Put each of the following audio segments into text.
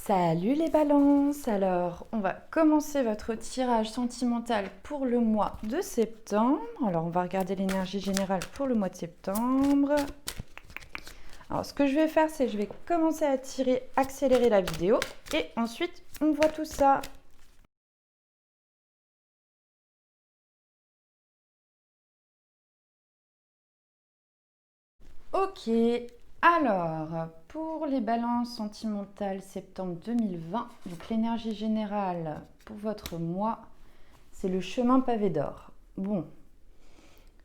Salut les balances! Alors, on va commencer votre tirage sentimental pour le mois de septembre. Alors, on va regarder l'énergie générale pour le mois de septembre. Alors, ce que je vais faire, c'est que je vais commencer à tirer, accélérer la vidéo et ensuite, on voit tout ça. Ok, alors, pour les balances sentimentales septembre 2020, donc l'énergie générale pour votre mois, c'est le chemin pavé d'or. Bon,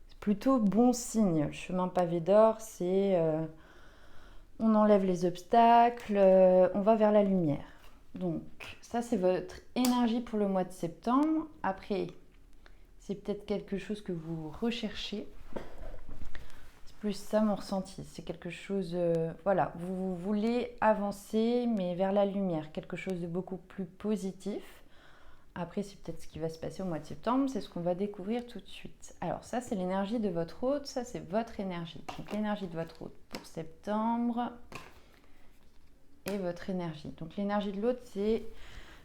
c'est plutôt bon signe. Le chemin pavé d'or, c'est on enlève les obstacles, on va vers la lumière. Donc, ça, c'est votre énergie pour le mois de septembre. Après, c'est peut-être quelque chose que vous recherchez. Plus ça mon ressenti, c'est quelque chose, voilà, vous voulez avancer mais vers la lumière, quelque chose de beaucoup plus positif. Après, c'est peut-être ce qui va se passer au mois de septembre, c'est ce qu'on va découvrir tout de suite. Alors ça, c'est l'énergie de votre hôte, ça c'est votre énergie. Donc l'énergie de votre hôte pour septembre et votre énergie. Donc l'énergie de l'autre, c'est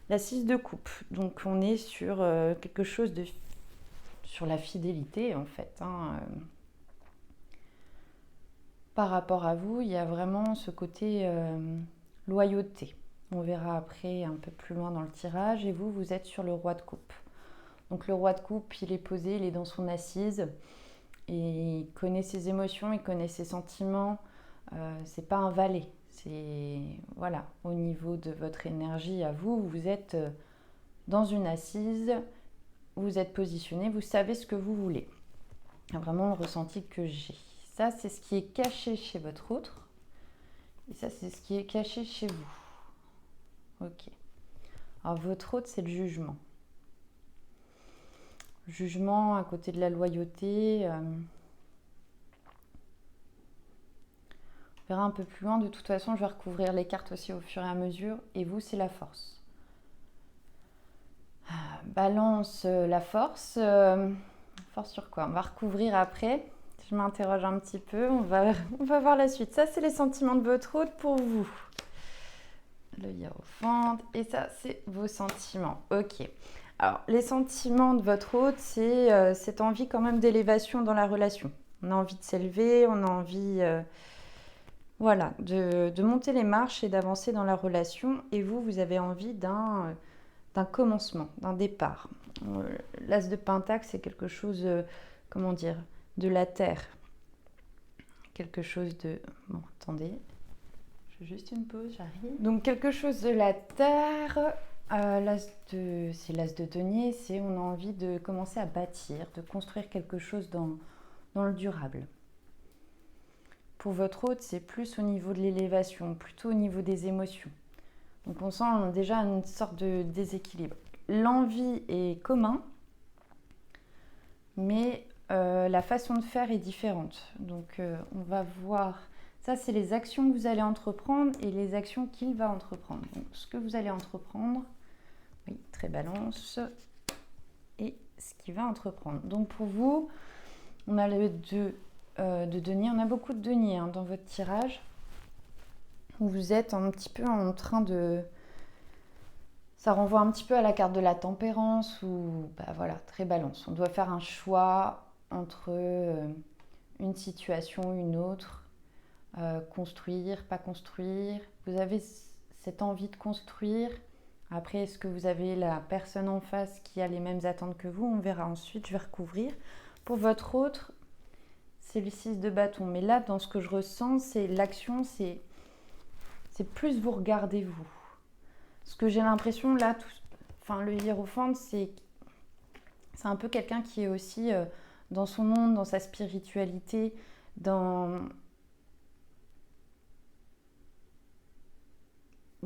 la 6 de coupe. Donc on est sur quelque chose de... sur la fidélité en fait, hein. Par rapport à vous, il y a vraiment ce côté loyauté. On verra après un peu plus loin dans le tirage. Et vous, vous êtes sur le roi de coupe. Donc le roi de coupe, il est posé, il est dans son assise. Et il connaît ses émotions, il connaît ses sentiments. C'est pas un valet. C'est, voilà, au niveau de votre énergie à vous, vous êtes dans une assise. Vous êtes positionné, vous savez ce que vous voulez. C'est vraiment le ressenti que j'ai. Ça, c'est ce qui est caché chez votre autre. Et ça, c'est ce qui est caché chez vous. Ok. Alors, votre autre, c'est le jugement. Le jugement à côté de la loyauté. On verra un peu plus loin. De toute façon, je vais recouvrir les cartes aussi au fur et à mesure. Et vous, c'est la force. Balance, la force. Force sur quoi? On va recouvrir après. Je m'interroge un petit peu, on va voir la suite. Ça, c'est les sentiments de votre hôte pour vous. Le hiérophante. Et ça, c'est vos sentiments. Ok. Alors, les sentiments de votre hôte, c'est cette envie quand même d'élévation dans la relation. On a envie de s'élever, on a envie voilà, de monter les marches et d'avancer dans la relation. Et vous, vous avez envie d'un commencement, d'un départ. L'as de Pentacle, c'est quelque chose, comment dire, de la terre. Quelque chose de... Bon, attendez. Je fais juste une pause, j'arrive. Donc, quelque chose de la terre. C'est l'as de denier, c'est on a envie de commencer à bâtir, de construire quelque chose dans le durable. Pour votre hôte, c'est plus au niveau de l'élévation, plutôt au niveau des émotions. Donc, on sent déjà une sorte de déséquilibre. L'envie est commun, mais la façon de faire est différente. Donc on va voir, ça c'est les actions que vous allez entreprendre et les actions qu'il va entreprendre. Donc ce que vous allez entreprendre, oui, très balance, et ce qu'il va entreprendre. Donc pour vous, on a le 2 de denier, on a beaucoup de denier hein, dans votre tirage, où vous êtes un petit peu en train de... Ça renvoie un petit peu à la carte de la tempérance, où, bah voilà, très balance. On doit faire un choix entre une situation, une autre, construire, pas construire. Vous avez cette envie de construire. Après, est-ce que vous avez la personne en face qui a les mêmes attentes que vous? On verra ensuite, je vais recouvrir. Pour votre autre, c'est le 6 de bâton. Mais là, dans ce que je ressens, c'est l'action, c'est plus vous regardez vous. Ce que j'ai l'impression là, le hiérophante, c'est un peu quelqu'un qui est aussi dans son monde, dans sa spiritualité, dans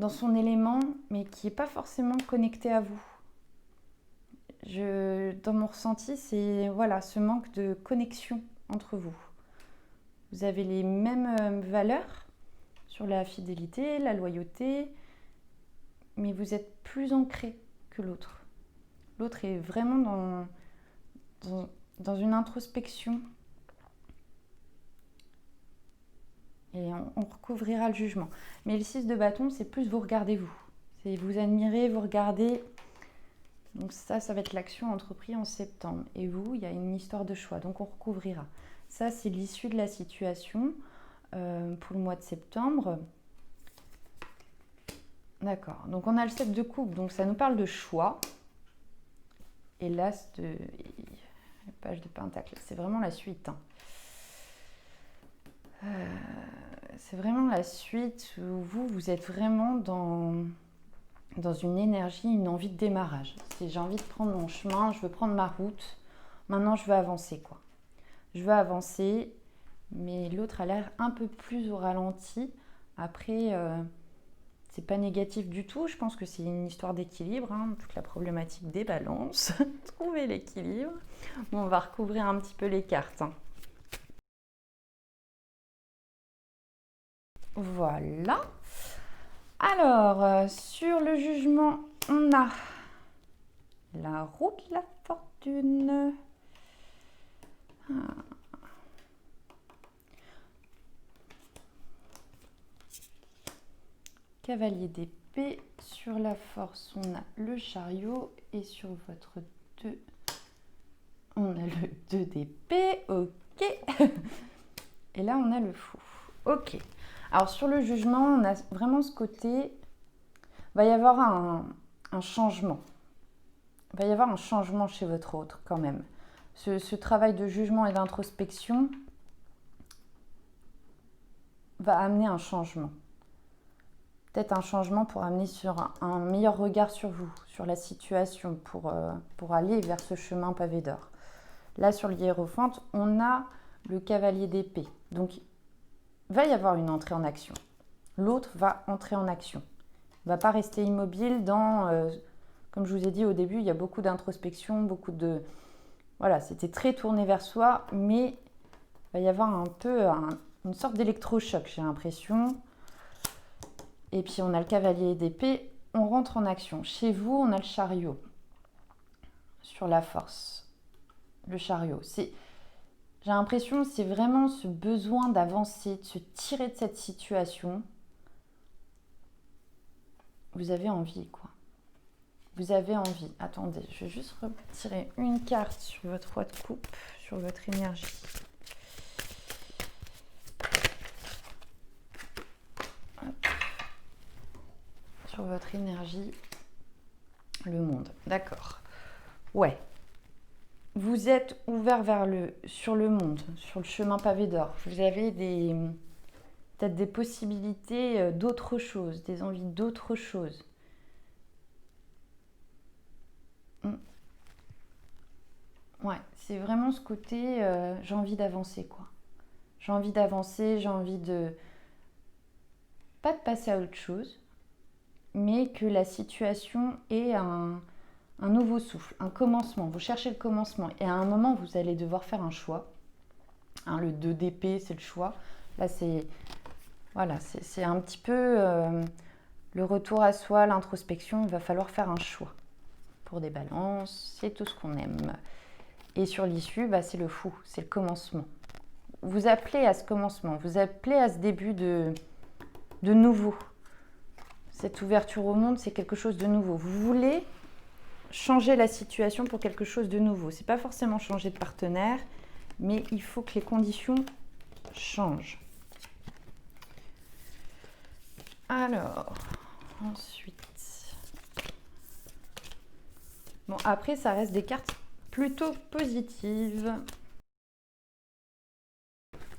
son élément, mais qui n'est pas forcément connecté à vous. Dans mon ressenti, c'est voilà, ce manque de connexion entre vous. Vous avez les mêmes valeurs sur la fidélité, la loyauté, mais vous êtes plus ancré que l'autre. L'autre est vraiment dans une introspection. Et on recouvrira le jugement. Mais le 6 de bâton, c'est plus vous regardez vous. C'est vous admirez, vous regardez. Donc ça va être l'action entreprise en septembre. Et vous, il y a une histoire de choix. Donc on recouvrira. Ça, c'est l'issue de la situation pour le mois de septembre. D'accord. Donc on a le 7 de coupe. Donc ça nous parle de choix. Et l'as de... La page de pentacle. C'est vraiment la suite. C'est vraiment la suite où vous êtes vraiment dans une énergie, une envie de démarrage. C'est j'ai envie de prendre mon chemin, je veux prendre ma route. Maintenant, je veux avancer, quoi. Je veux avancer, mais l'autre a l'air un peu plus au ralenti. Après, c'est pas négatif du tout. Je pense que c'est une histoire d'équilibre, toute la problématique des balances. Trouver l'équilibre. Bon, on va recouvrir un petit peu les cartes. Voilà. Alors, sur le jugement, on a la roue de la fortune. Cavalier d'épée. Sur la force, on a le chariot. Et sur votre 2, on a le 2 d'épée. Ok. Et là, on a le fou. Ok. Alors, sur le jugement, on a vraiment ce côté... Il va y avoir un changement. Il va y avoir un changement chez votre autre, quand même. Ce travail de jugement et d'introspection va amener un changement. Peut-être un changement pour amener sur un meilleur regard sur vous, sur la situation, pour aller vers ce chemin pavé d'or. Là, sur le hiérophante, on a le cavalier d'épée. Donc, il va y avoir une entrée en action. L'autre va entrer en action. Il ne va pas rester immobile dans... comme je vous ai dit au début, il y a beaucoup d'introspection, beaucoup de... Voilà, c'était très tourné vers soi, mais il va y avoir un peu une sorte d'électrochoc, j'ai l'impression. Et puis on a le cavalier d'épée, on rentre en action. Chez vous, on a le chariot. Sur la force. Le chariot. J'ai l'impression que c'est vraiment ce besoin d'avancer, de se tirer de cette situation. Vous avez envie, quoi. Vous avez envie. Attendez, je vais juste retirer une carte sur votre roi de coupe, sur votre énergie. Hop. Sur votre énergie, le monde. D'accord. Ouais. Vous êtes ouvert sur le monde, sur le chemin pavé d'or. Vous avez peut-être des possibilités d'autre chose, des envies d'autre chose. Ouais, c'est vraiment ce côté, j'ai envie d'avancer, quoi. J'ai envie d'avancer, j'ai envie de... Pas de passer à autre chose, mais que la situation ait un nouveau souffle, un commencement. Vous cherchez le commencement et à un moment, vous allez devoir faire un choix. Le 2 d'épée, c'est le choix. Là, c'est voilà, c'est un petit peu le retour à soi, l'introspection. Il va falloir faire un choix. Pour des balances, c'est tout ce qu'on aime. Et sur l'issue, c'est le fou, c'est le commencement. Vous appelez à ce commencement, vous appelez à ce début de nouveau. Cette ouverture au monde, c'est quelque chose de nouveau. Vous voulez changer la situation pour quelque chose de nouveau. C'est pas forcément changer de partenaire, mais il faut que les conditions changent. Alors, ensuite... Bon, après, ça reste des cartes plutôt positives.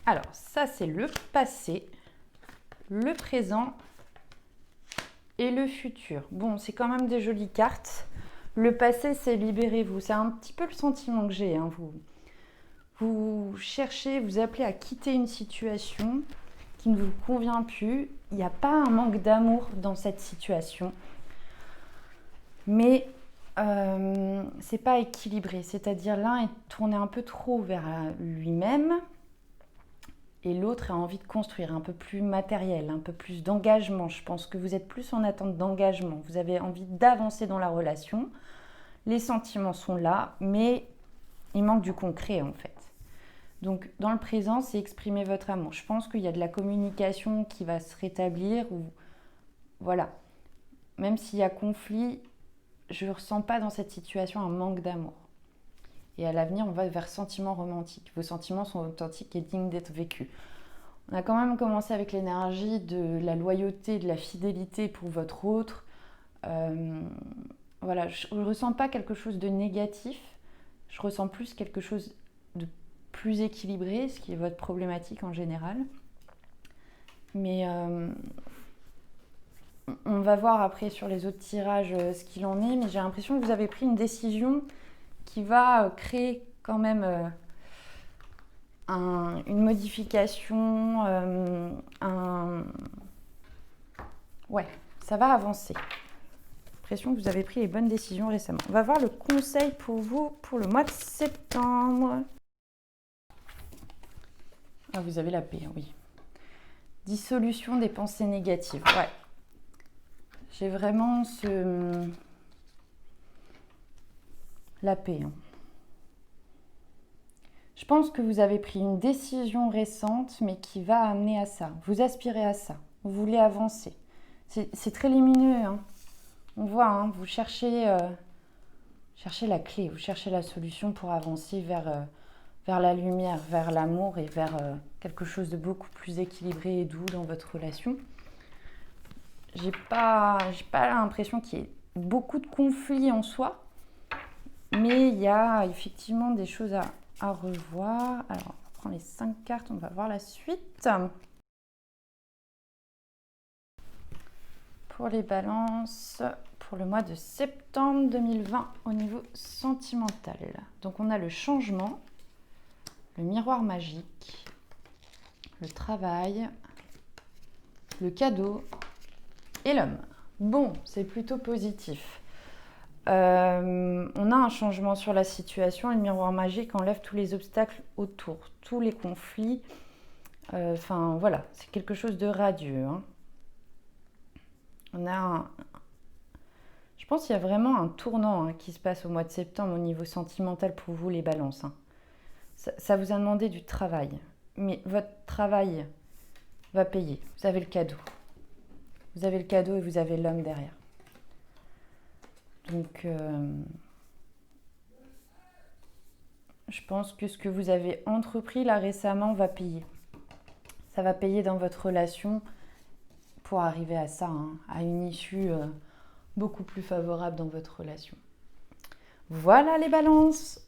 Alors, ça, c'est le passé, le présent et le futur. Bon, c'est quand même des jolies cartes. Le passé, c'est libérez-vous. C'est un petit peu le sentiment que j'ai. Vous cherchez, vous appelez à quitter une situation qui ne vous convient plus. Il n'y a pas un manque d'amour dans cette situation. Mais c'est pas équilibré. C'est-à-dire l'un est tourné un peu trop vers lui-même et l'autre a envie de construire un peu plus matériel, un peu plus d'engagement. Je pense que vous êtes plus en attente d'engagement. Vous avez envie d'avancer dans la relation. Les sentiments sont là, mais il manque du concret en fait. Donc dans le présent, c'est exprimer votre amour. Je pense qu'il y a de la communication qui va se rétablir. Voilà. même s'il y a conflit, je ne ressens pas dans cette situation un manque d'amour. Et à l'avenir, on va vers sentiments romantiques. Vos sentiments sont authentiques et dignes d'être vécus. On a quand même commencé avec l'énergie de la loyauté, de la fidélité pour votre autre. Voilà, je ne ressens pas quelque chose de négatif. Je ressens plus quelque chose de plus équilibré, ce qui est votre problématique en général. Mais on va voir après sur les autres tirages ce qu'il en est. Mais j'ai l'impression que vous avez pris une décision qui va créer quand même une modification. Ouais, ça va avancer. J'ai l'impression que vous avez pris les bonnes décisions récemment. On va voir le conseil pour vous pour le mois de septembre. Ah, vous avez la paix, oui. Dissolution des pensées négatives. Ouais. J'ai vraiment la paix. Je pense que vous avez pris une décision récente, mais qui va amener à ça. Vous aspirez à ça. Vous voulez avancer. C'est très lumineux. Hein. On voit, vous cherchez la clé, vous cherchez la solution pour avancer vers la lumière, vers l'amour et vers quelque chose de beaucoup plus équilibré et doux dans votre relation. J'ai pas l'impression qu'il y ait beaucoup de conflits en soi, mais il y a effectivement des choses à revoir. Alors, on va prendre les 5 cartes, on va voir la suite. Pour les balances, pour le mois de septembre 2020 au niveau sentimental. Donc, on a le changement, le miroir magique, le travail, le cadeau et l'homme. Bon, c'est plutôt positif. On a un changement sur la situation et le miroir magique enlève tous les obstacles autour, tous les conflits. Enfin, voilà, c'est quelque chose de radieux. Hein. Je pense qu'il y a vraiment un tournant qui se passe au mois de septembre au niveau sentimental pour vous, les balances. Hein. Ça vous a demandé du travail, mais votre travail va payer. Vous avez le cadeau. Vous avez le cadeau et vous avez l'homme derrière. Donc, je pense que ce que vous avez entrepris là récemment va payer. Ça va payer dans votre relation pour arriver à ça, à une issue beaucoup plus favorable dans votre relation. Voilà les balances!